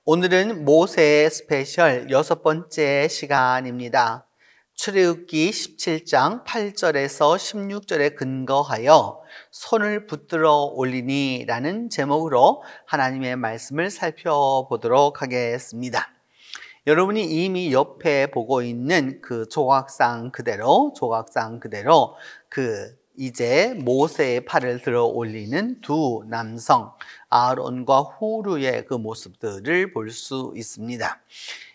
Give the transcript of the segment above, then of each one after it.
오늘은 모세 스페셜 6번째 시간입니다. 출애굽기 17장 8절에서 16절에 근거하여 손을 붙들어 올리니 라는 제목으로 하나님의 말씀을 살펴보도록 하겠습니다. 여러분이 이미 옆에 보고 있는 그 조각상 그대로 이제 모세의 팔을 들어 올리는 두 남성 아론과 후르의 그 모습들을 볼 수 있습니다.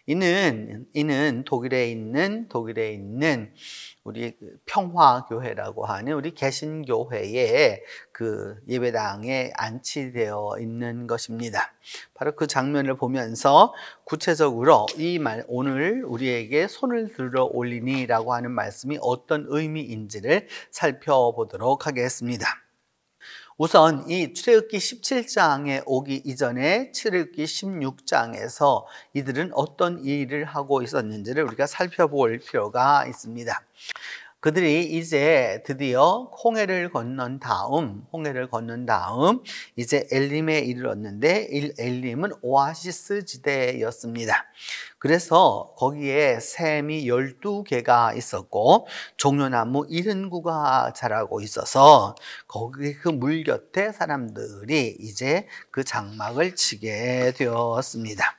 이는 독일에 있는 우리 평화교회라고 하는 우리 개신교회의 그 예배당에 안치되어 있는 것입니다. 바로 그 장면을 보면서 구체적으로 오늘 우리에게 손을 들어 올리니라고 하는 말씀이 어떤 의미인지를 살펴보도록 하겠습니다. 우선 이 출애굽기 17장에 오기 이전에 출애굽기 16장에서 이들은 어떤 일을 하고 있었는지를 우리가 살펴볼 필요가 있습니다. 그들이 이제 드디어 홍해를 건넌 다음 이제 엘림에 이르렀는데 엘림은 오아시스 지대였습니다. 그래서 거기에 샘이 12개가 있었고 종려나무 70구가 자라고 있어서 거기 그 물 곁에 사람들이 이제 그 장막을 치게 되었습니다.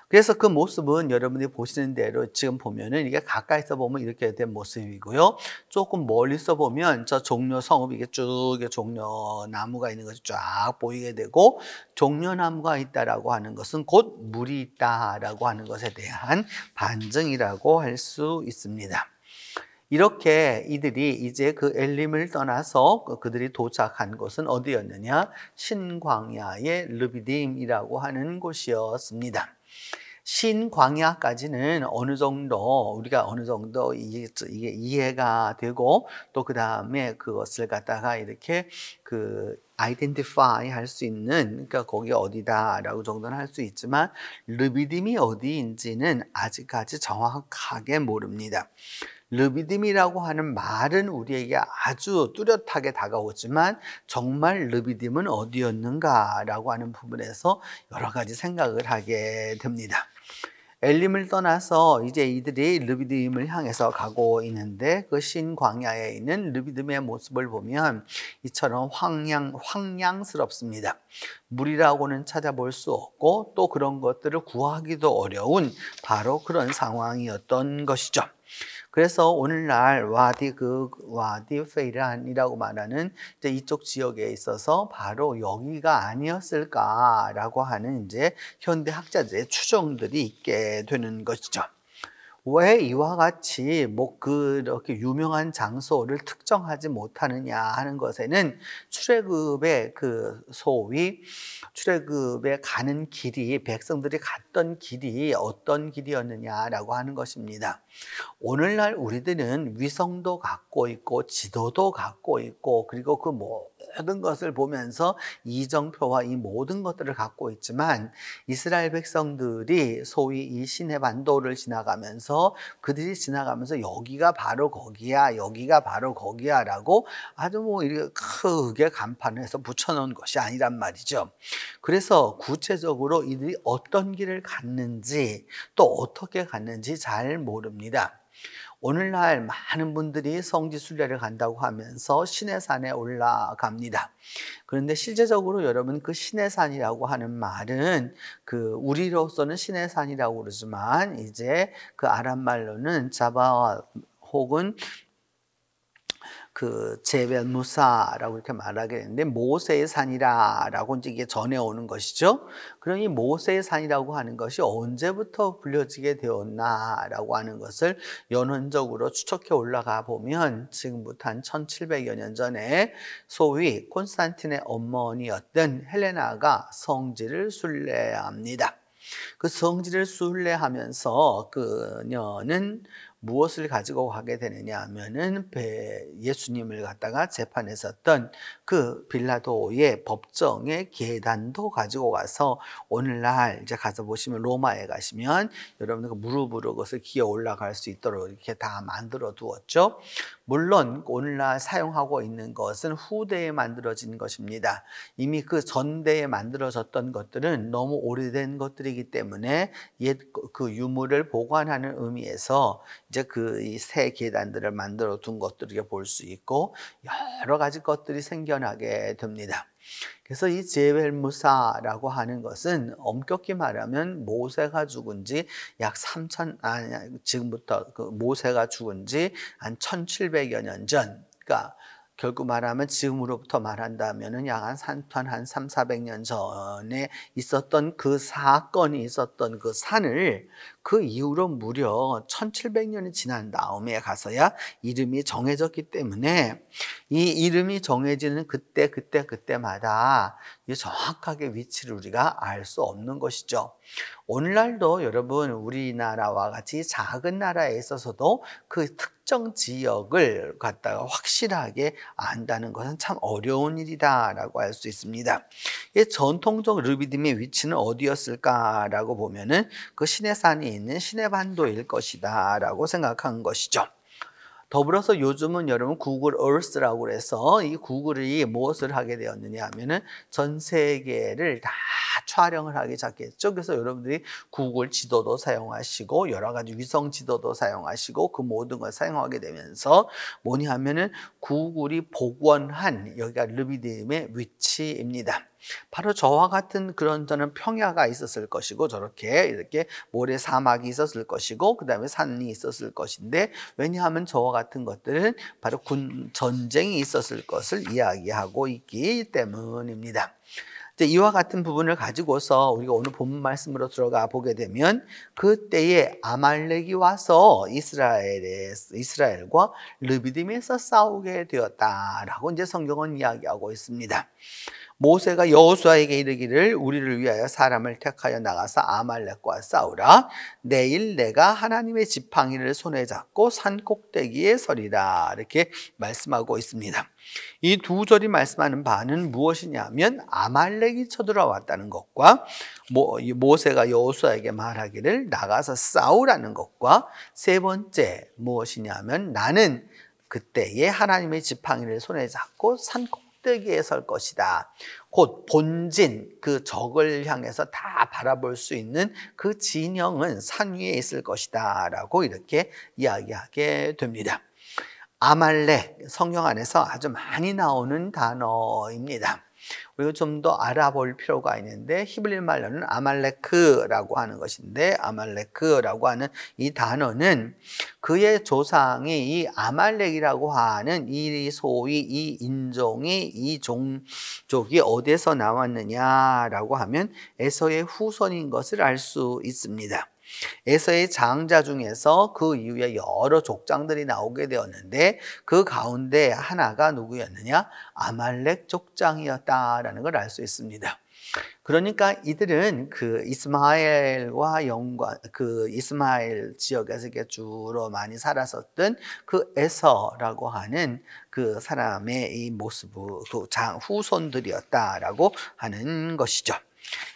그래서 그 모습은 여러분이 보시는 대로 지금 보면은 이게 가까이서 보면 이렇게 된 모습이고요. 조금 멀리서 보면 저 종려 성읍 이게 쭉 종려 나무가 있는 것이 쫙 보이게 되고, 종려나무가 있다라고 하는 것은 곧 물이 있다라고 하는 것에 대한 반증이라고 할 수 있습니다. 이렇게 이들이 이제 그 엘림을 떠나서 그들이 도착한 곳은 어디였느냐? 신광야의 르비딤이라고 하는 곳이었습니다. 신광야까지는 우리가 어느 정도 이게 이해가 되고, 또 그 다음에 그것을 갖다가 이렇게 아이덴티파이 할 수 있는, 그러니까 거기 어디다라고 정도는 할 수 있지만 르비딤이 어디인지는 아직까지 정확하게 모릅니다. 르비딤이라고 하는 말은 우리에게 아주 뚜렷하게 다가오지만 정말 르비딤은 어디였는가라고 하는 부분에서 여러 가지 생각을 하게 됩니다. 엘림을 떠나서 이제 이들이 르비딤을 향해서 가고 있는데, 그 신광야에 있는 르비딤의 모습을 보면 이처럼 황량스럽습니다. 물이라고는 찾아볼 수 없고 또 그런 것들을 구하기도 어려운 바로 그런 상황이었던 것이죠. 그래서 오늘날 와디 페이란이라고 말하는 이제 이쪽 지역에 있어서 바로 여기가 아니었을까라고 하는 이제 현대 학자들의 추정들이 있게 되는 것이죠. 왜 이와 같이 그렇게 유명한 장소를 특정하지 못하느냐 하는 것에는 출애굽에 가는 길이, 백성들이 갔던 길이 어떤 길이었느냐라고 하는 것입니다. 오늘날 우리들은 위성도 갖고 있고 지도도 갖고 있고, 그리고 그 모든 것을 보면서 이정표와 이 모든 것들을 갖고 있지만, 이스라엘 백성들이 소위 이 시내 반도를 그들이 지나가면서 여기가 바로 거기야, 여기가 바로 거기야 라고 아주 이렇게 크게 간판을 해서 붙여놓은 것이 아니란 말이죠. 그래서 구체적으로 이들이 어떤 길을 갔는지 또 어떻게 갔는지 잘 모릅니다. 오늘날 많은 분들이 성지순례를 간다고 하면서 시내산에 올라갑니다. 그런데 실제적으로 여러분, 그 시내산이라고 하는 말은 우리로서는 시내산이라고 그러지만 이제 그 아람 말로는 자바 혹은 제벨 무사라고 이렇게 말하게 되는데, 모세의 산이라고 이제 이게 전해오는 것이죠. 그럼 이 모세의 산이라고 하는 것이 언제부터 불려지게 되었나라고 하는 것을 연원적으로 추적해 올라가 보면 지금부터 한 1700여 년 전에 소위 콘스탄틴의 어머니였던 헬레나가 성지를 순례합니다. 그 성지를 순례하면서 그녀는 무엇을 가지고 가게 되느냐 하면은 예수님을 갖다가 재판했었던 그 빌라도의 법정의 계단도 가지고 가서, 오늘날 이제 가서 보시면 로마에 가시면 여러분들 무릎으로 그것을 기어 올라갈 수 있도록 이렇게 다 만들어 두었죠. 물론 오늘날 사용하고 있는 것은 후대에 만들어진 것입니다. 이미 그 전대에 만들어졌던 것들은 너무 오래된 것들이기 때문에 옛 그 유물을 보관하는 의미에서 이제 그 이 새 계단들을 만들어 둔 것들을 볼 수 있고 여러 가지 것들이 생겨나게 됩니다. 그래서 이 제벨무사라고 하는 것은 엄격히 말하면 모세가 죽은 지 약 3천 지금부터 그 모세가 죽은 지 한 1700여 년 전, 그러니까 결국 말하면 지금으로부터 말한다면은 약 한 3, 400년 전에 있었던 그 사건이 있었던 그 산을 그 이후로 무려 1700년이 지난 다음에 가서야 이름이 정해졌기 때문에 이 이름이 정해지는 그때마다 정확하게 위치를 우리가 알 수 없는 것이죠. 오늘날도 여러분 우리나라와 같이 작은 나라에 있어서도 그 특정 지역을 갖다가 확실하게 안다는 것은 참 어려운 일이다라고 할 수 있습니다. 전통적 르비딤의 위치는 어디였을까라고 보면은 그 시내산이 있는 시내반도일 것이다라고 생각한 것이죠. 더불어서 요즘은 여러분 구글 얼스라고 해서 이 구글이 무엇을 하게 되었느냐 하면은 전 세계를 다 촬영을 하기 시작했죠. 그래서 여러분들이 구글 지도도 사용하시고 여러 가지 위성 지도도 사용하시고 그 모든 걸 사용하게 되면서 뭐냐 하면은 구글이 복원한 여기가 르비딤의 위치입니다. 바로 저와 같은 그런 저는 평야가 있었을 것이고 저렇게 이렇게 모래 사막이 있었을 것이고 그 다음에 산이 있었을 것인데, 왜냐하면 저와 같은 것들은 바로 전쟁이 있었을 것을 이야기하고 있기 때문입니다. 이와 같은 부분을 가지고서 우리가 오늘 본문 말씀으로 들어가 보게 되면 그때에 아말렉이 와서 이스라엘과 르비딤에서 싸우게 되었다라고 이제 성경은 이야기하고 있습니다. 모세가 여호수아에게 이르기를 우리를 위하여 사람을 택하여 나가서 아말렉과 싸우라. 내일 내가 하나님의 지팡이를 손에 잡고 산 꼭대기에 서리라. 이렇게 말씀하고 있습니다. 이 두 절이 말씀하는 바는 무엇이냐면 아말렉이 쳐들어왔다는 것과 모세가 여호수아에게 말하기를 나가서 싸우라는 것과 세 번째 무엇이냐면 나는 그때에 하나님의 지팡이를 손에 잡고 산 꼭대기에 설 것이다. 곧 본진 그 적을 향해서 다 바라볼 수 있는 그 진영은 산 위에 있을 것이다 라고 이렇게 이야기하게 됩니다. 아말렉 성경 안에서 아주 많이 나오는 단어입니다. 우리가 좀 더 알아볼 필요가 있는데 히브리 말로는 아말레크라고 하는 것인데 아말레크라고 하는 이 단어는 그의 조상이 이 아말렉이라고 하는 이 소위 이 인종이 이 종족이 어디에서 나왔느냐라고 하면 에서의 후손인 것을 알 수 있습니다. 에서의 장자 중에서 그 이후에 여러 족장들이 나오게 되었는데 그 가운데 하나가 누구였느냐? 아말렉 족장이었다라는 걸 알 수 있습니다. 그러니까 이들은 그 이스마엘과 그 이스마엘 지역에서 주로 많이 살았었던 그 에서라고 하는 그 사람의 이 모습, 그 후손들이었다라고 하는 것이죠.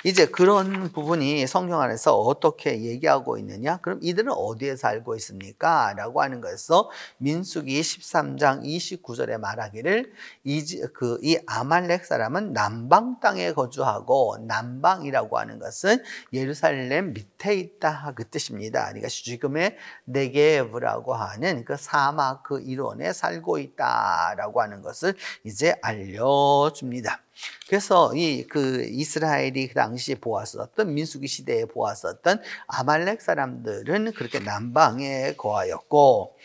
이제 그런 부분이 성경 안에서 어떻게 얘기하고 있느냐? 그럼 이들은 어디에 살고 있습니까? 라고 하는 것에서 민수기 13장 29절에 말하기를 이 아말렉 사람은 남방 땅에 거주하고, 남방이라고 하는 것은 예루살렘 밑에 있다 그 뜻입니다. 그러니까 지금의 네게브라고 하는 그 사막 그 일원에 살고 있다라고 하는 것을 이제 알려줍니다. 그래서 그 이스라엘이 그 당시에 보았었던 민수기 시대에 보았었던 아말렉 사람들은 그렇게 남방에 거하였고,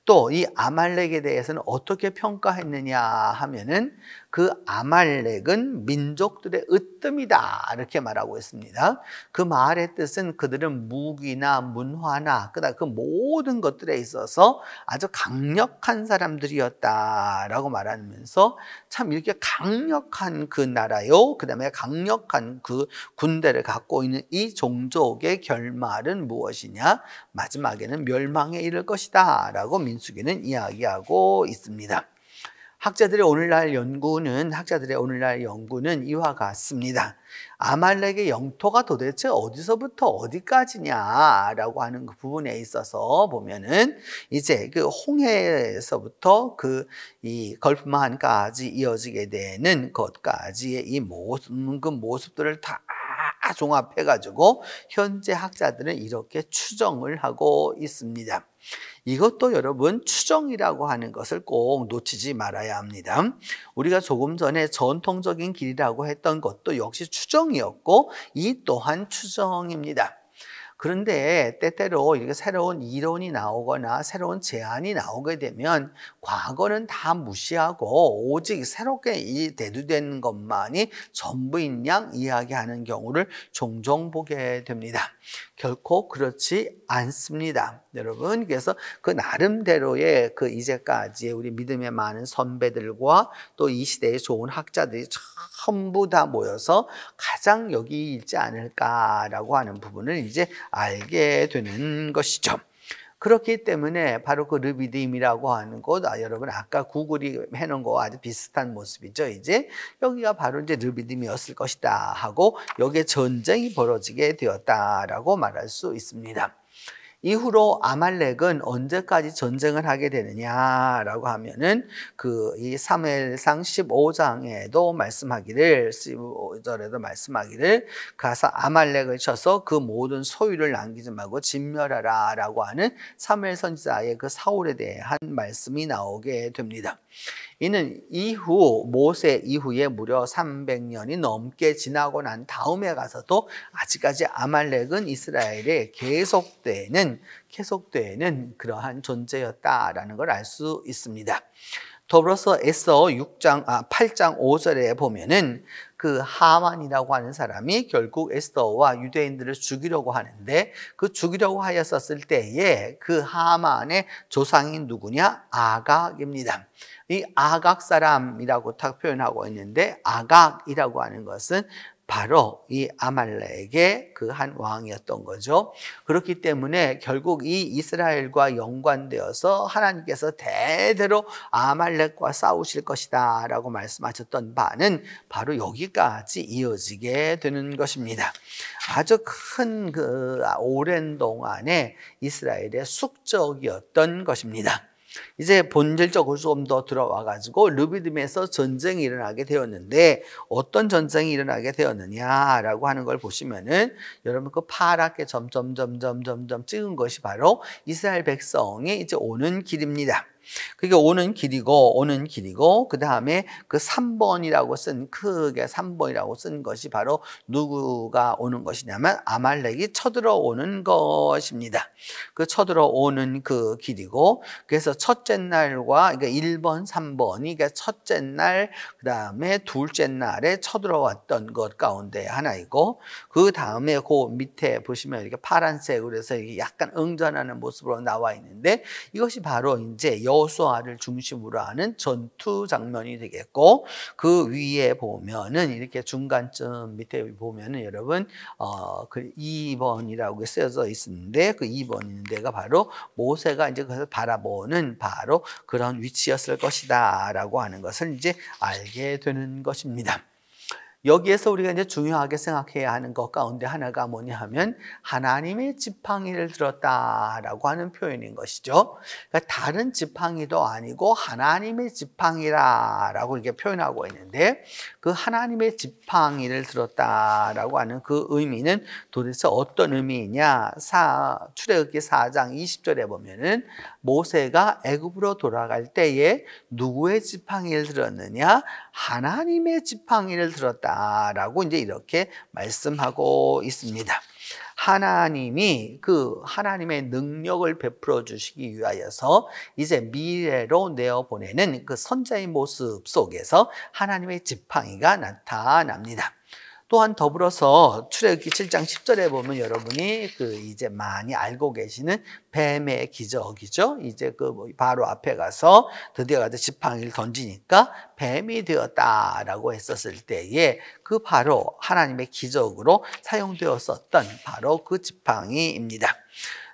또 이 아말렉에 대해서는 어떻게 평가했느냐 하면은 그 아말렉은 민족들의 으뜸이다 이렇게 말하고 있습니다. 그 말의 뜻은 그들은 무기나 문화나 그다음 그 모든 것들에 있어서 아주 강력한 사람들이었다라고 말하면서 참 이렇게 강력한 그 나라요, 그 다음에 강력한 그 군대를 갖고 있는 이 종족의 결말은 무엇이냐? 마지막에는 멸망에 이를 것이다 라고 민수기는 이야기하고 있습니다. 학자들의 오늘날 연구는 이와 같습니다. 아말렉의 영토가 도대체 어디서부터 어디까지냐라고 하는 그 부분에 있어서 보면은 이제 그 홍해에서부터 이 걸프만까지 이어지게 되는 것까지의 이 모습들을 다 종합해가지고 현재 학자들은 이렇게 추정을 하고 있습니다. 이것도 여러분 추정이라고 하는 것을 꼭 놓치지 말아야 합니다. 우리가 조금 전에 전통적인 길이라고 했던 것도 역시 추정이었고 이 또한 추정입니다. 그런데 때때로 이렇게 새로운 이론이 나오거나 새로운 제안이 나오게 되면 과거는 다 무시하고 오직 새롭게 대두된 것만이 전부인 양 이야기하는 경우를 종종 보게 됩니다. 결코 그렇지 않습니다. 여러분, 그래서 그 나름대로의 그 이제까지의 우리 믿음의 많은 선배들과 또 이 시대의 좋은 학자들이 전부 다 모여서 가장 여기 있지 않을까라고 하는 부분을 이제 알게 되는 것이죠. 그렇기 때문에 바로 그 르비딤이라고 하는 곳, 여러분 아까 구글이 해놓은 거와 아주 비슷한 모습이죠. 이제 여기가 바로 이제 르비딤이었을 것이다 하고 여기에 전쟁이 벌어지게 되었다라고 말할 수 있습니다. 이후로 아말렉은 언제까지 전쟁을 하게 되느냐라고 하면은 이 사무엘상 15장에도 말씀하기를 15절에도 말씀하기를 가서 아말렉을 쳐서 그 모든 소유를 남기지 말고 진멸하라라고 하는 사무엘 선지자의 그 사울에 대한 말씀이 나오게 됩니다. 이는 모세 이후에 무려 300년이 넘게 지나고 난 다음에 가서도 아직까지 아말렉은 이스라엘에 계속되는 그러한 존재였다라는 걸 알 수 있습니다. 더불어서 에서 8장 5절에 보면은 그 하만이라고 하는 사람이 결국 에스더와 유대인들을 죽이려고 하는데 그 죽이려고 하였었을 때에 그 하만의 조상이 누구냐? 아각입니다. 이 아각 사람이라고 딱 표현하고 있는데 아각이라고 하는 것은 바로 이 아말렉의 그 한 왕이었던 거죠. 그렇기 때문에 결국 이 이스라엘과 연관되어서 하나님께서 대대로 아말렉과 싸우실 것이다 라고 말씀하셨던 바는 바로 여기까지 이어지게 되는 것입니다. 아주 큰 오랜 동안에 이스라엘의 숙적이었던 것입니다. 이제 본질적으로 좀 더 들어와 가지고 르비딤에서 전쟁이 일어나게 되었는데 어떤 전쟁이 일어나게 되었느냐라고 하는 걸 보시면은 여러분 그 파랗게 점점 찍은 것이 바로 이스라엘 백성이 이제 오는 길입니다. 그게 오는 길이고 그 다음에 그 3번이라고 크게 3번이라고 쓴 것이 바로 누구가 오는 것이냐면 아말렉이 쳐들어오는 것입니다. 그 쳐들어오는 그 길이고 그래서 첫째 날과 그러니까 1번, 3번이 그러니까 첫째 날 그 다음에 둘째 날에 쳐들어왔던 것 가운데 하나이고 그 다음에 그 밑에 보시면 이렇게 파란색으로 해서 약간 응전하는 모습으로 나와 있는데 이것이 바로 이제 여호수아를 중심으로 하는 전투 장면이 되겠고 그 위에 보면은 이렇게 중간쯤 밑에 보면은 여러분 그 2번이라고 쓰여져 있는데 그 2번 있는 데가 바로 모세가 이제 그것을 바라보는 바로 그런 위치였을 것이다라고 하는 것을 이제 알게 되는 것입니다. 여기에서 우리가 이제 중요하게 생각해야 하는 것 가운데 하나가 뭐냐 하면 하나님의 지팡이를 들었다라고 하는 표현인 것이죠. 그러니까 다른 지팡이도 아니고 하나님의 지팡이라고 이렇게 표현하고 있는데 그 하나님의 지팡이를 들었다라고 하는 그 의미는 도대체 어떤 의미이냐? 출애굽기 4장 20절에 보면은 모세가 애굽으로 돌아갈 때에 누구의 지팡이를 들었느냐? 하나님의 지팡이를 들었다라고 이제 이렇게 말씀하고 있습니다. 하나님이 하나님의 능력을 베풀어 주시기 위하여서 이제 미래로 내어보내는 그 선자의 모습 속에서 하나님의 지팡이가 나타납니다. 또한 더불어서 출애굽기 7장 10절에 보면 여러분이 이제 많이 알고 계시는 뱀의 기적이죠. 이제 바로 앞에 가서 드디어 가서 지팡이를 던지니까 뱀이 되었다라고 했었을 때에 그 바로 하나님의 기적으로 사용되었었던 바로 그 지팡이입니다.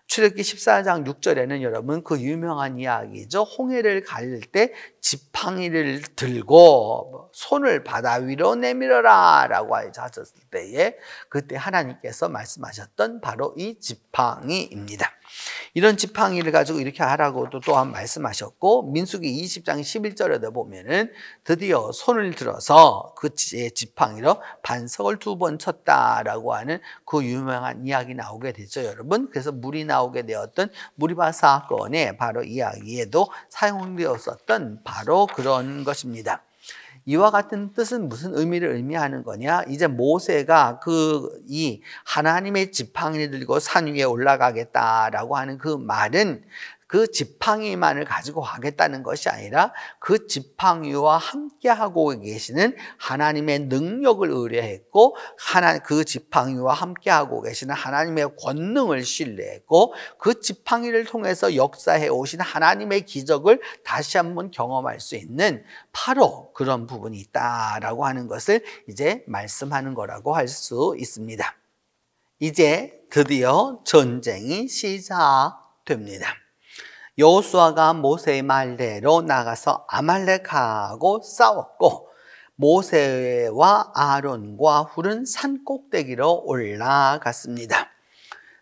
출애굽기 14장 6절에는 여러분 그 유명한 이야기죠. 홍해를 가릴 때 지팡이를 들고 손을 바다 위로 내밀어라 라고 하셨을 때에 그때 하나님께서 말씀하셨던 바로 이 지팡이입니다. 이런 지팡이를 가지고 이렇게 하라고도 또한 말씀하셨고, 민수기 20장 11절에도 보면은 드디어 손을 들어서 그 지팡이로 반석을 2번 쳤다라고 하는 그 유명한 이야기 나오게 되죠, 여러분. 그래서 물이 나오게 되었던 무리바 사건에 바로 이야기에도 사용되었었던 바로 그런 것입니다. 이와 같은 뜻은 무슨 의미를 의미하는 거냐? 이제 모세가 이 하나님의 지팡이를 들고 산 위에 올라가겠다라고 하는 그 말은 그 지팡이만을 가지고 가겠다는 것이 아니라 그 지팡이와 함께하고 계시는 하나님의 능력을 의뢰했고, 그 지팡이와 함께하고 계시는 하나님의 권능을 신뢰했고, 그 지팡이를 통해서 역사해 오신 하나님의 기적을 다시 한번 경험할 수 있는 바로 그런 부분이 있다라고 하는 것을 이제 말씀하는 거라고 할 수 있습니다. 이제 드디어 전쟁이 시작됩니다. 여호수아가 모세의 말대로 나가서 아말렉하고 싸웠고, 모세와 아론과 훌은 산 꼭대기로 올라갔습니다.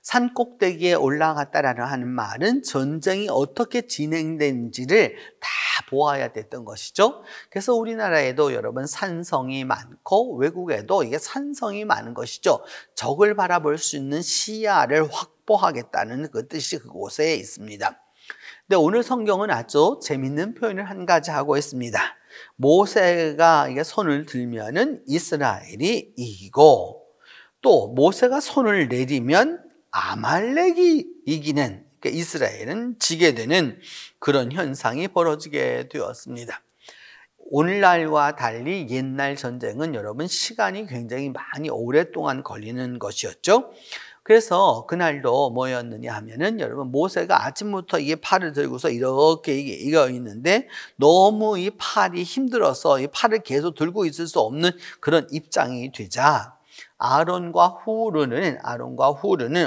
산 꼭대기에 올라갔다라는 하는 말은 전쟁이 어떻게 진행된지를 다 보아야 됐던 것이죠. 그래서 우리나라에도 여러분 산성이 많고 외국에도 이게 산성이 많은 것이죠. 적을 바라볼 수 있는 시야를 확보하겠다는 그 뜻이 그곳에 있습니다. 근데 오늘 성경은 아주 재밌는 표현을 한 가지 하고 있습니다. 모세가 이게 손을 들면은 이스라엘이 이기고, 또 모세가 손을 내리면 아말렉이 이기는, 그러니까 이스라엘은 지게 되는 그런 현상이 벌어지게 되었습니다. 오늘날과 달리 옛날 전쟁은 여러분 시간이 굉장히 많이 오랫동안 걸리는 것이었죠. 그래서 그날도 뭐였느냐 하면은 여러분 모세가 아침부터 이 팔을 들고서 이렇게 이거 있는데 너무 이 팔이 힘들어서 이 팔을 계속 들고 있을 수 없는 그런 입장이 되자, 아론과 훌은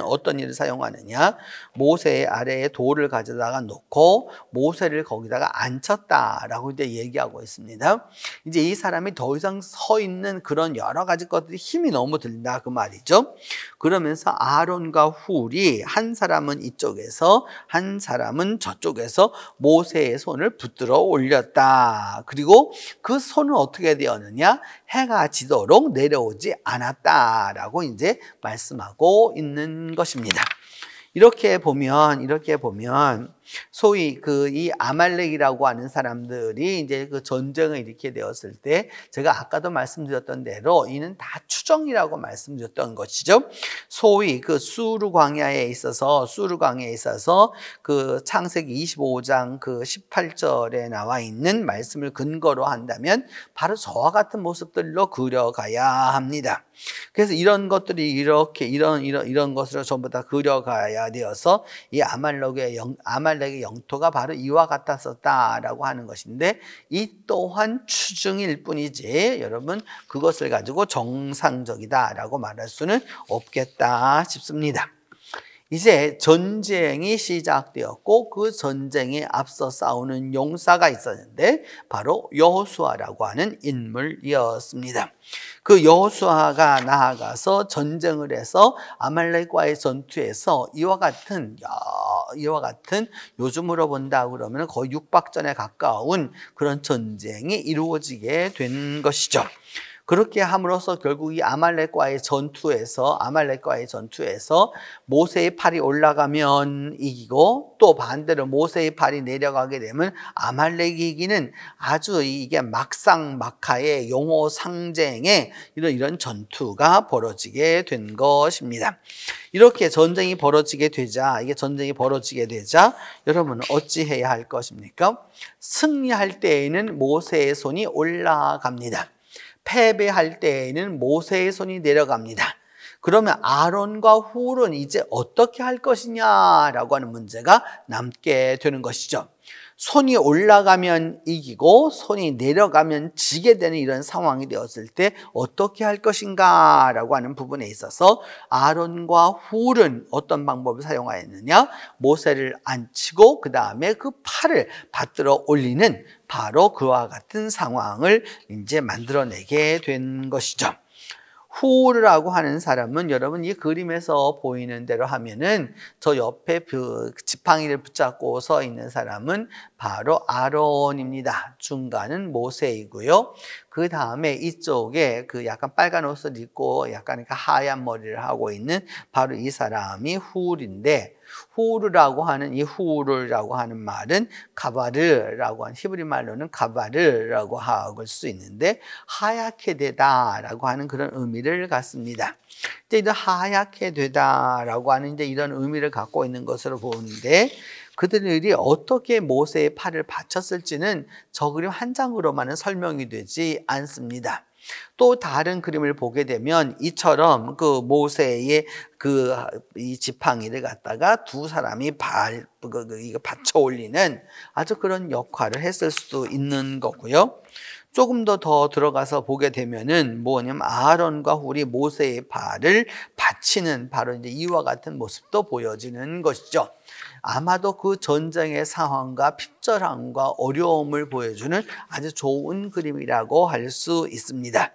어떤 일을 사용하느냐? 모세의 아래에 돌을 가져다가 놓고 모세를 거기다가 앉혔다라고 이제 얘기하고 있습니다. 이제 이 사람이 더 이상 서 있는 그런 여러 가지 것들이 힘이 너무 든다 그 말이죠. 그러면서 아론과 훌이 한 사람은 이쪽에서 한 사람은 저쪽에서 모세의 손을 붙들어 올렸다. 그리고 그 손은 어떻게 되었느냐? 해가 지도록 내려오지 않았다라고 이제 말씀하고 있는 것입니다. 이렇게 보면 소위 이 아말렉이라고 하는 사람들이 이제 그 전쟁을 일으키게 되었을 때, 제가 아까도 말씀드렸던 대로 이는 다 추정이라고 말씀드렸던 것이죠. 소위 그 수르 광야에 있어서 그 창세기 25장 그 18절에 나와 있는 말씀을 근거로 한다면 바로 저와 같은 모습들로 그려가야 합니다. 그래서 이런 것들이 이런 것으로 전부 다 그려가야 되어서 이 아말렉의 영토가 바로 이와 같았었다라고 하는 것인데, 이 또한 추정일 뿐이지 여러분 그것을 가지고 정상적이다라고 말할 수는 없겠다 싶습니다. 이제 전쟁이 시작되었고 그 전쟁에 앞서 싸우는 용사가 있었는데 바로 여호수아라고 하는 인물이었습니다. 그 여호수아가 나아가서 전쟁을 해서 아말렉과의 전투에서 이와 같은 요즘으로 본다 그러면 거의 육박전에 가까운 그런 전쟁이 이루어지게 된 것이죠. 그렇게 함으로써 결국 이 아말렉과의 전투에서 모세의 팔이 올라가면 이기고, 또 반대로 모세의 팔이 내려가게 되면 아말렉이 이기는 아주 이게 막상막하의 용호 상쟁의 이런 전투가 벌어지게 된 것입니다. 이렇게 전쟁이 벌어지게 되자 여러분은 어찌해야 할 것입니까? 승리할 때에는 모세의 손이 올라갑니다. 패배할 때에는 모세의 손이 내려갑니다. 그러면 아론과 훌은 이제 어떻게 할 것이냐라고 하는 문제가 남게 되는 것이죠. 손이 올라가면 이기고 손이 내려가면 지게 되는 이런 상황이 되었을 때 어떻게 할 것인가 라고 하는 부분에 있어서 아론과 훌은 어떤 방법을 사용하였느냐, 모세를 앉히고 그 다음에 그 팔을 받들어 올리는 바로 그와 같은 상황을 이제 만들어내게 된 것이죠. 훌이라고 하는 사람은 여러분 이 그림에서 보이는 대로 하면은 저 옆에 그 지팡이를 붙잡고 서 있는 사람은 바로 아론입니다. 중간은 모세이고요. 그 다음에 이쪽에 그 약간 빨간 옷을 입고 약간 하얀 머리를 하고 있는 바로 이 사람이 훌인데, 후르라고 하는 이 후르라고 하는 말은 가바르라고 하는 히브리 말로는 가바르라고 할 수 있는데 하얗게 되다라고 하는 그런 의미를 갖습니다. 이제 이런 하얗게 되다라고 하는 이제 이런 의미를 갖고 있는 것으로 보는데, 그들이 어떻게 모세의 팔을 받쳤을지는 저 그림 한 장으로만은 설명이 되지 않습니다. 또 다른 그림을 보게 되면 이처럼 그 모세의 이 지팡이를 갖다가 두 사람이 받쳐 올리는 아주 그런 역할을 했을 수도 있는 거고요. 조금 더 들어가서 보게 되면은 뭐냐면 아론과 훌이 모세의 발을 받치는 바로 이제 이와 같은 모습도 보여지는 것이죠. 아마도 그 전쟁의 상황과 핍절함과 어려움을 보여주는 아주 좋은 그림이라고 할 수 있습니다.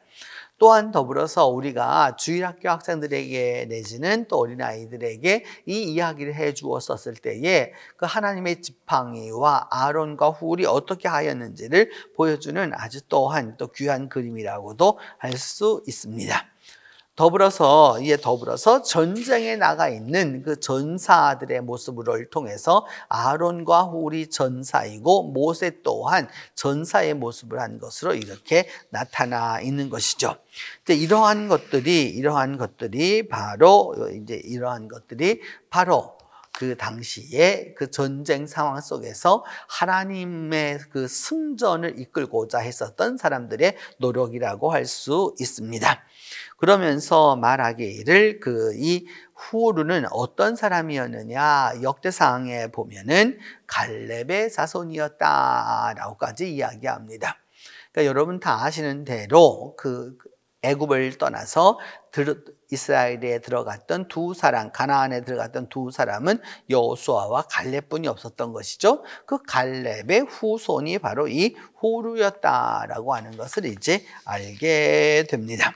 또한 더불어서 우리가 주일학교 학생들에게 내지는 또 어린아이들에게 이 이야기를 해 주었었을 때에 그 하나님의 지팡이와 아론과 훌이 어떻게 하였는지를 보여주는 아주 또한 또 귀한 그림이라고도 할 수 있습니다. 더불어서 전쟁에 나가 있는 그 전사들의 모습을 통해서 아론과 훌이 전사이고 모세 또한 전사의 모습을 한 것으로 이렇게 나타나 있는 것이죠. 이제 이러한 것들이 바로 그 당시에 그 전쟁 상황 속에서 하나님의 그 승전을 이끌고자 했었던 사람들의 노력이라고 할 수 있습니다. 그러면서 말하기를 이 훌은 어떤 사람이었느냐, 역대상에 보면은 갈렙의 자손이었다라고까지 이야기합니다. 그러니까 여러분 다 아시는 대로 그 애굽을 떠나서 이스라엘에 들어갔던 두 사람, 가나안에 들어갔던 두 사람은 여호수아와 갈렙뿐이 없었던 것이죠. 그 갈렙의 후손이 바로 이 훌이었다라고 하는 것을 이제 알게 됩니다.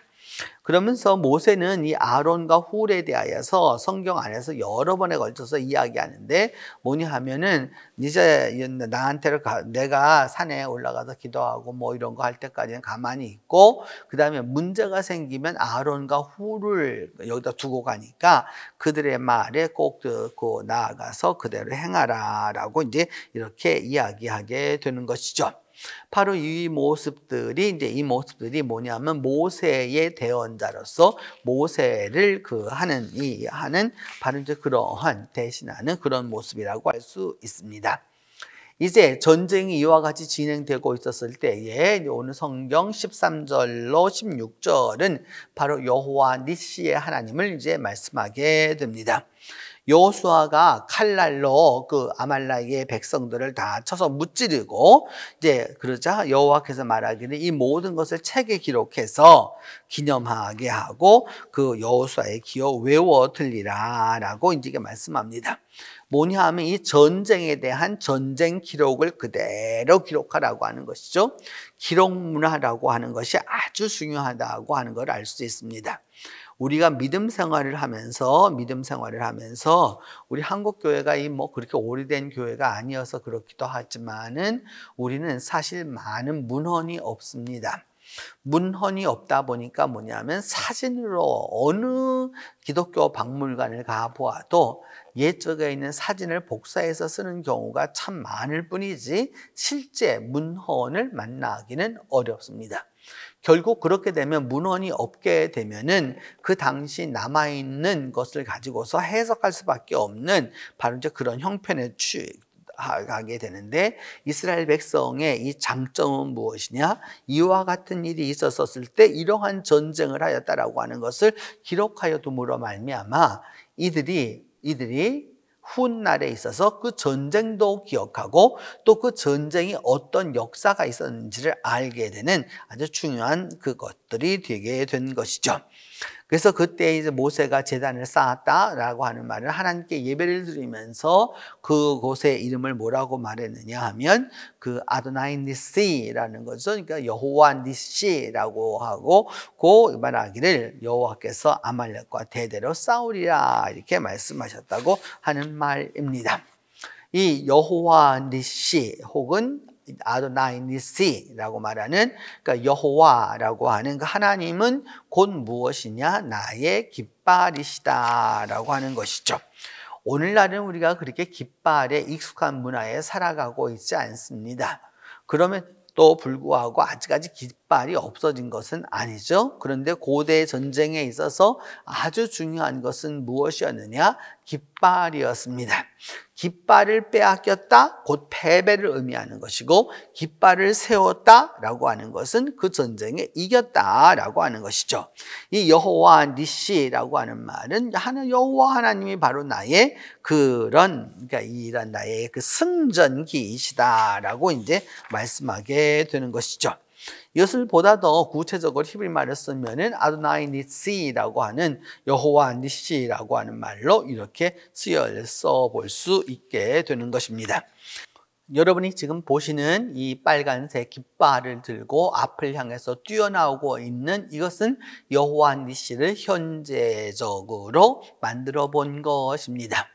그러면서 모세는 이 아론과 훌에 대하여서 성경 안에서 여러 번에 걸쳐서 이야기하는데 뭐냐 하면은 이제 나한테를 내가 산에 올라가서 기도하고 뭐 이런 거 할 때까지는 가만히 있고 그 다음에 문제가 생기면 아론과 훌을 여기다 두고 가니까 그들의 말에 꼭 듣고 나아가서 그대로 행하라 라고 이제 이렇게 이야기하게 되는 것이죠. 바로 이 모습들이 뭐냐면 모세의 대언자로서 모세를 하는 바로 이제 그러한 대신하는 그런 모습이라고 할 수 있습니다. 이제 전쟁이 이와 같이 진행되고 있었을 때에 오늘 성경 13절로 16절은 바로 여호와 니시의 하나님을 이제 말씀하게 됩니다. 여호수아가 칼날로 그 아말렉의 백성들을 다 쳐서 무찌르고 이제 그러자 여호와께서 말하기를 이 모든 것을 책에 기록해서 기념하게 하고 그 여호수아의 기억 외워 들리라라고 이제 말씀합니다. 뭐냐 하면 이 전쟁에 대한 전쟁 기록을 그대로 기록하라고 하는 것이죠. 기록 문화라고 하는 것이 아주 중요하다고 하는 걸 알 수 있습니다. 우리가 믿음 생활을 하면서 우리 한국 교회가 그렇게 오래된 교회가 아니어서 그렇기도 하지만은 우리는 사실 많은 문헌이 없습니다. 문헌이 없다 보니까 뭐냐면 사진으로 어느 기독교 박물관을 가 보아도 옛적에 있는 사진을 복사해서 쓰는 경우가 참 많을 뿐이지 실제 문헌을 만나기는 어렵습니다. 결국 그렇게 되면 문헌이 없게 되면은 그 당시 남아있는 것을 가지고서 해석할 수밖에 없는 바로 이제 그런 형편에 가게 되는데 이스라엘 백성의 이 장점은 무엇이냐? 이와 같은 일이 있었을 때 이러한 전쟁을 하였다라고 하는 것을 기록하여 둠으로 말미암아 이들이 훗날에 있어서 그 전쟁도 기억하고 또 그 전쟁이 어떤 역사가 있었는지를 알게 되는 아주 중요한 그것들이 되게 된 것이죠. 그래서 그때 이제 모세가 제단을 쌓았다라고 하는 말을 하나님께 예배를 드리면서 그곳의 이름을 뭐라고 말했느냐 하면 그 아도나이 니시라는 거죠. 그러니까 여호와 니시라고 하고 그 말하기를 여호와께서 아말렉과 대대로 싸우리라 이렇게 말씀하셨다고 하는 말입니다. 이 여호와 니시 혹은 아도나이 니시라고 말하는 그러니까 여호와라고 하는 그 하나님은 곧 무엇이냐? 나의 깃발이시다라고 하는 것이죠. 오늘날은 우리가 그렇게 깃발에 익숙한 문화에 살아가고 있지 않습니다. 그럼에도 불구하고 아직까지 깃발이 없어진 것은 아니죠. 그런데 고대 전쟁에 있어서 아주 중요한 것은 무엇이었느냐? 깃발이었습니다. 깃발을 빼앗겼다 곧 패배를 의미하는 것이고 깃발을 세웠다라고 하는 것은 그 전쟁에 이겼다라고 하는 것이죠. 이 여호와 니시라고 하는 말은 여호와 하나님이 바로 나의 그러니까 이런 나의 그 승전기이시다라고 이제 말씀하게 되는 것이죠. 이것을 보다 더 구체적으로 히브리 말을 쓰면은 아도나이 니시라고 하는 여호와 니시라고 하는 말로 이렇게 쓰여 볼 수 있게 되는 것입니다. 여러분이 지금 보시는 이 빨간색 깃발을 들고 앞을 향해서 뛰어나오고 있는 이것은 여호와 니시를 현재적으로 만들어 본 것입니다.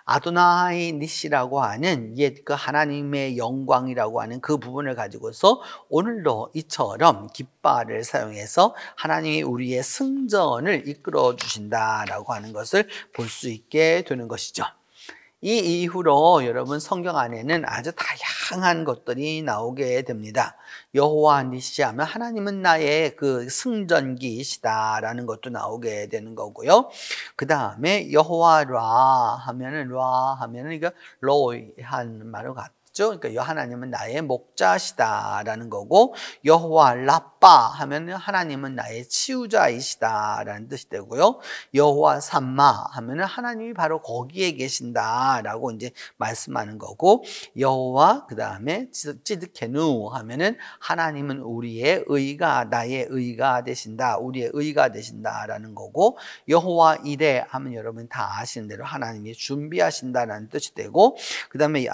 아도나이 니시라고 하는 옛 그 하나님의 영광이라고 하는 그 부분을 가지고서 오늘도 이처럼 깃발을 사용해서 하나님이 우리의 승전을 이끌어 주신다라고 하는 것을 볼 수 있게 되는 것이죠. 이 이후로 여러분 성경 안에는 아주 다양한 것들이 나오게 됩니다. 여호와 니시 하면 하나님은 나의 그 승전기이시다라는 것도 나오게 되는 거고요. 그 다음에 여호와 라 하면은 이거 로이 한 말로 같죠. 그러니까 하나님은 나의 목자시다라는 거고 여호와 라빠 하면 하나님은 나의 치유자이시다라는 뜻이 되고요. 여호와 삼마 하면 하나님이 바로 거기에 계신다라고 이제 말씀하는 거고 여호와 그 다음에 찌드케누 하면은 하나님은 우리의 의가 나의 의가 되신다 우리의 의가 되신다라는 거고 여호와 이레 하면 여러분 다 아시는 대로 하나님이 준비하신다라는 뜻이 되고 그 다음에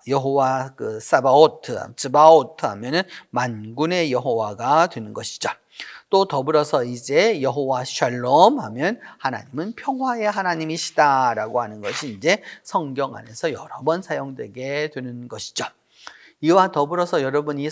여호와 그 사바오트 츠바오트 하면은 만군의 여호와가 되는 것이죠. 또 더불어서 이제 여호와 샬롬 하면 하나님은 평화의 하나님이시다라고 하는 것이 이제 성경 안에서 여러 번 사용되게 되는 것이죠. 이와 더불어서 여러분이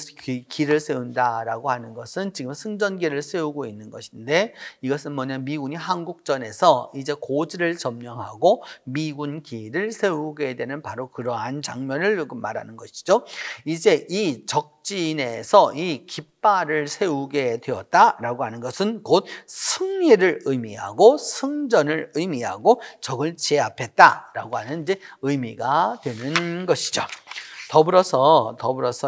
길을 세운다라고 하는 것은 지금 승전기를 세우고 있는 것인데 이것은 뭐냐 미군이 한국전에서 이제 고지를 점령하고 미군 길을 세우게 되는 바로 그러한 장면을 말하는 것이죠. 이제 이 적진에서 이 깃발을 세우게 되었다라고 하는 것은 곧 승리를 의미하고 승전을 의미하고 적을 제압했다라고 하는 이제 의미가 되는 것이죠. 더불어서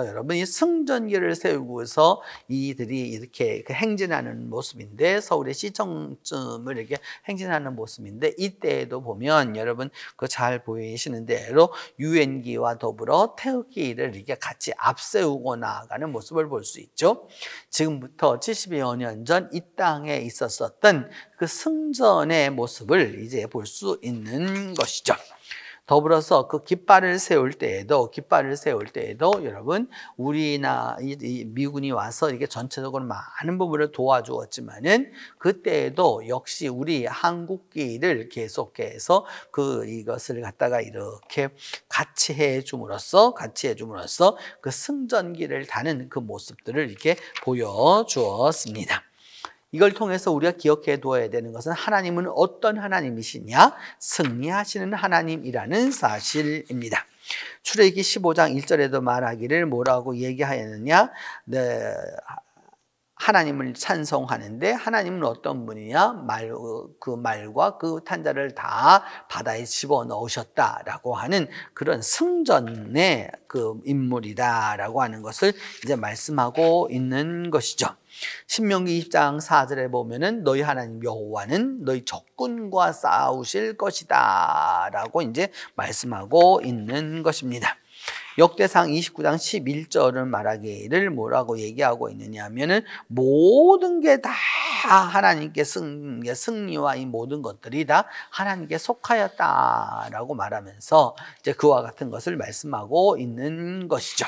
여러분 이 승전기를 세우고서 이들이 이렇게 행진하는 모습인데 서울의 시청쯤을 이렇게 행진하는 모습인데 이때에도 보면 여러분 그 잘 보이시는 대로 유엔기와 더불어 태극기를 이렇게 같이 앞세우고 나아가는 모습을 볼 수 있죠. 지금부터 70여 년 전 이 땅에 있었던 그 승전의 모습을 이제 볼 수 있는 것이죠. 더불어서 그 깃발을 세울 때에도 여러분 우리나 이 미군이 와서 이게 전체적으로 많은 부분을 도와주었지만은 그때에도 역시 우리 한국기를 계속해서 이것을 갖다가 이렇게 같이 해줌으로써 그 승전기를 다는 그 모습들을 이렇게 보여주었습니다. 이걸 통해서 우리가 기억해 두어야 되는 것은 하나님은 어떤 하나님이시냐? 승리하시는 하나님이라는 사실입니다. 출애굽기 15장 1절에도 말하기를 뭐라고 얘기하였느냐? 하나님을 찬송하는데 하나님은 어떤 분이냐? 그 말과 그 탄자를 다 바다에 집어넣으셨다라고 하는 그런 승전의 그 인물이다라고 하는 것을 이제 말씀하고 있는 것이죠. 신명기 20장 4절에 보면은 너희 하나님 여호와는 너희 적군과 싸우실 것이다 라고 이제 말씀하고 있는 것입니다. 역대상 29장 11절은 말하기를 뭐라고 얘기하고 있느냐 하면은 모든 게 다 하나님께 승리와 이 모든 것들이 다 하나님께 속하였다라고 말하면서 이제 그와 같은 것을 말씀하고 있는 것이죠.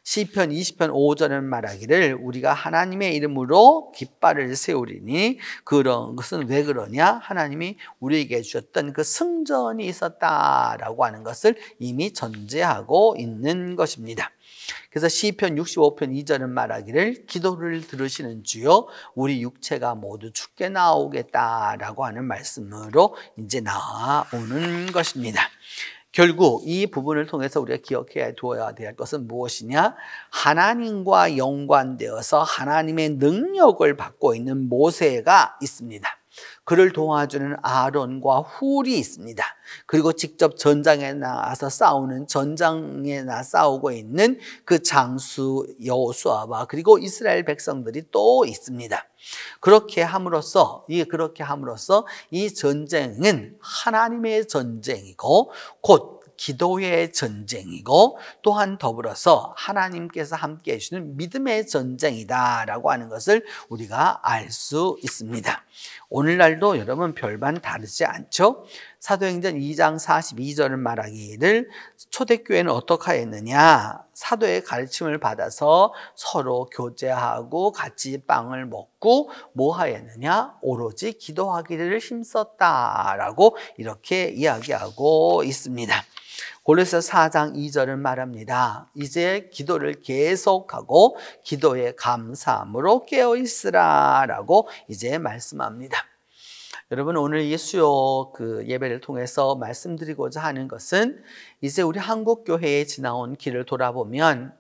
시편 20편 5절은 말하기를 우리가 하나님의 이름으로 깃발을 세우리니 그런 것은 왜 그러냐? 하나님이 우리에게 주셨던 그 승전이 있었다라고 하는 것을 이미 전제하고 있는 것입니다. 그래서 시편 65편 2절은 말하기를 기도를 들으시는 주여 우리 육체가 모두 죽게 나오겠다라고 하는 말씀으로 이제 나오는 것입니다. 결국 이 부분을 통해서 우리가 기억해야 두어야 될 것은 무엇이냐? 하나님과 연관되어서 하나님의 능력을 받고 있는 모세가 있습니다. 그를 도와주는 아론과 훌이 있습니다. 그리고 직접 전장에 나가서 전장에 싸우고 있는 그 장수 여호수아와 그리고 이스라엘 백성들이 또 있습니다. 그렇게 함으로써 이 전쟁은 하나님의 전쟁이고 곧 기도의 전쟁이고 또한 더불어서 하나님께서 함께 해주시는 믿음의 전쟁이다라고 하는 것을 우리가 알 수 있습니다. 오늘날도 여러분 별반 다르지 않죠? 사도행전 2장 42절을 말하기를 초대교회는 어떻게 했느냐? 사도의 가르침을 받아서 서로 교제하고 같이 빵을 먹고 뭐 하였느냐? 오로지 기도하기를 힘썼다라고 이렇게 이야기하고 있습니다. 골로새서 4장 2절은 말합니다. 이제 기도를 계속하고 기도에 감사함으로 깨어있으라 라고 이제 말씀합니다. 여러분 오늘 이 수요 예배를 통해서 말씀드리고자 하는 것은 이제 우리 한국교회에 지나온 길을 돌아보면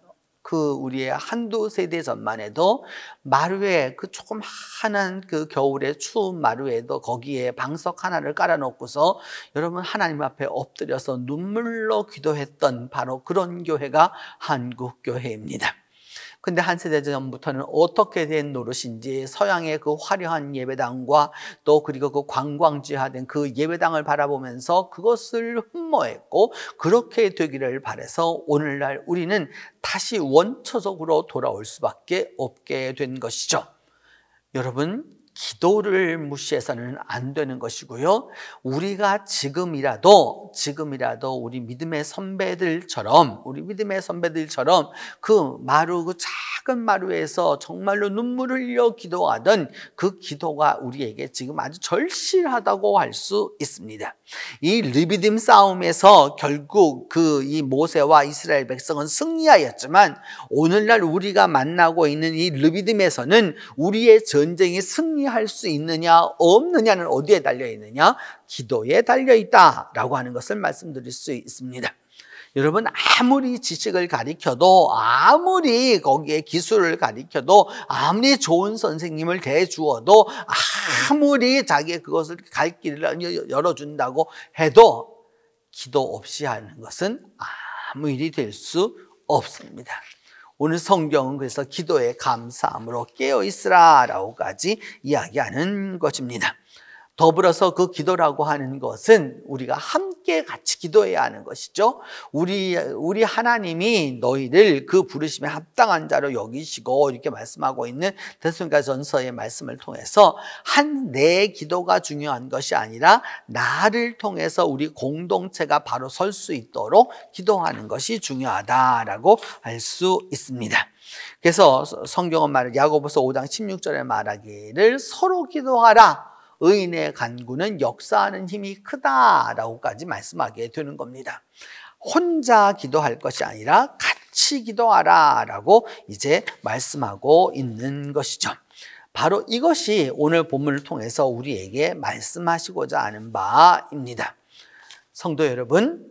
우리의 한두 세대 전만 해도 마루에 조금 한한 겨울에 추운 마루에도 거기에 방석 하나를 깔아놓고서 여러분 하나님 앞에 엎드려서 눈물로 기도했던 바로 그런 교회가 한국교회입니다. 근데 한 세대 전부터는 어떻게 된 노릇인지 서양의 그 화려한 예배당과 또 그리고 그 관광지화된 그 예배당을 바라보면서 그것을 흠모했고 그렇게 되기를 바라서 오늘날 우리는 다시 원초적으로 돌아올 수밖에 없게 된 것이죠. 여러분 기도를 무시해서는 안 되는 것이고요. 우리가 지금이라도 우리 믿음의 선배들처럼 그 작은 마루에서 정말로 눈물을 흘려 기도하던 그 기도가 우리에게 지금 아주 절실하다고 할 수 있습니다. 이 르비딤 싸움에서 결국 이 모세와 이스라엘 백성은 승리하였지만 오늘날 우리가 만나고 있는 이 르비딤에서는 우리의 전쟁이 승리할 수 있느냐 없느냐는 어디에 달려 있느냐? 기도에 달려 있다라고 하는 것을 말씀드릴 수 있습니다. 여러분 아무리 지식을 가르쳐도 아무리 거기에 기술을 가르쳐도 아무리 좋은 선생님을 대주어도 아무리 자기의 그것을 갈 길을 열어준다고 해도 기도 없이 하는 것은 아무 일이 될 수 없습니다. 오늘 성경은 그래서 기도에 감사함으로 깨어있으라 라고까지 이야기하는 것입니다. 더불어서 그 기도라고 하는 것은 우리가 함께 같이 기도해야 하는 것이죠. 우리 하나님이 너희를 그 부르심에 합당한 자로 여기시고 이렇게 말씀하고 있는 데살로니가전서의 말씀을 통해서 내 기도가 중요한 것이 아니라 나를 통해서 우리 공동체가 바로 설 수 있도록 기도하는 것이 중요하다라고 할 수 있습니다. 그래서 성경은 야고보서 5장 16절에 말하기를 서로 기도하라. 의인의 간구는 역사하는 힘이 크다라고까지 말씀하게 되는 겁니다. 혼자 기도할 것이 아니라 같이 기도하라라고 이제 말씀하고 있는 것이죠. 바로 이것이 오늘 본문을 통해서 우리에게 말씀하시고자 하는 바입니다. 성도 여러분,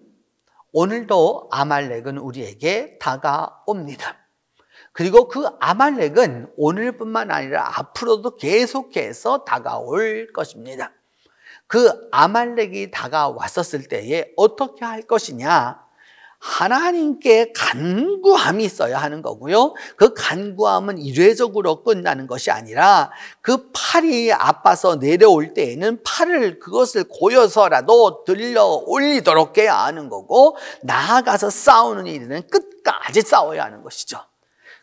오늘도 아말렉은 우리에게 다가옵니다. 그리고 그 아말렉은 오늘뿐만 아니라 앞으로도 계속해서 다가올 것입니다. 그 아말렉이 다가왔었을 때에 어떻게 할 것이냐? 하나님께 간구함이 있어야 하는 거고요. 그 간구함은 일회적으로 끝나는 것이 아니라 그 팔이 아파서 내려올 때에는 팔을 그것을 고여서라도 들려 올리도록 해야 하는 거고, 나아가서 싸우는 일은 끝까지 싸워야 하는 것이죠.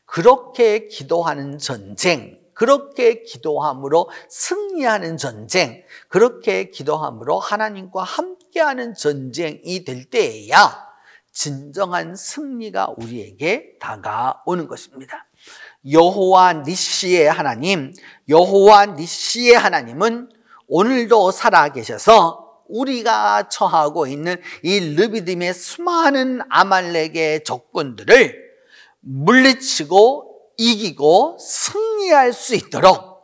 그렇게 기도하는 전쟁, 그렇게 기도함으로 승리하는 전쟁, 그렇게 기도함으로 하나님과 함께하는 전쟁이 될 때에야 진정한 승리가 우리에게 다가오는 것입니다. 여호와 니시의 하나님, 여호와 니시의 하나님은 오늘도 살아계셔서 우리가 처하고 있는 이 르비딤의 수많은 아말렉의 적군들을 물리치고 이기고 승리할 수 있도록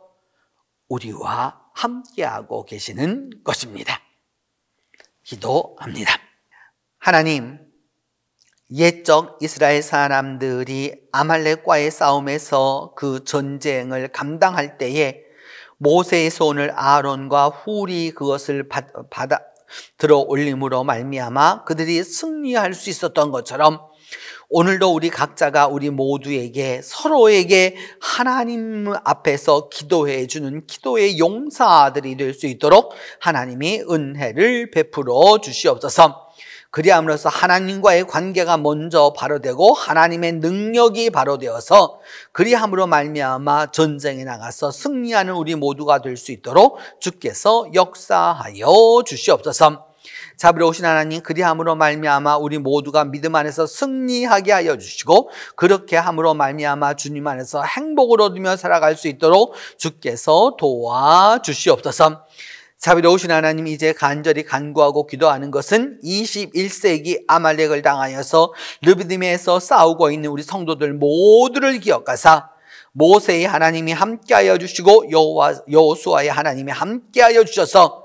우리와 함께하고 계시는 것입니다. 기도합니다. 하나님, 옛적 이스라엘 사람들이 아말렉과의 싸움에서 그 전쟁을 감당할 때에 모세의 손을 아론과 훌이 그것을 받아 들어 올림으로 말미암아 그들이 승리할 수 있었던 것처럼, 오늘도 우리 각자가 우리 모두에게 서로에게 하나님 앞에서 기도해 주는 기도의 용사들이 될 수 있도록 하나님이 은혜를 베풀어 주시옵소서. 그리함으로써 하나님과의 관계가 먼저 바로되고 하나님의 능력이 바로되어서 그리함으로 말미암아 전쟁에 나가서 승리하는 우리 모두가 될 수 있도록 주께서 역사하여 주시옵소서. 자비로우신 하나님, 그리함으로 말미암아 우리 모두가 믿음 안에서 승리하게 하여 주시고, 그렇게 함으로 말미암아 주님 안에서 행복을 얻으며 살아갈 수 있도록 주께서 도와주시옵소서. 자비로우신 하나님, 이제 간절히 간구하고 기도하는 것은 21세기 아말렉을 당하여서 르비딤에서 싸우고 있는 우리 성도들 모두를 기억하사 모세의 하나님이 함께하여 주시고 여호수아의 하나님이 함께하여 주셔서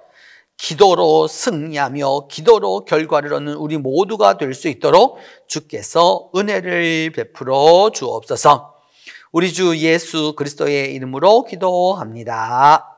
기도로 승리하며 기도로 결과를 얻는 우리 모두가 될 수 있도록 주께서 은혜를 베풀어 주옵소서. 우리 주 예수 그리스도의 이름으로 기도합니다.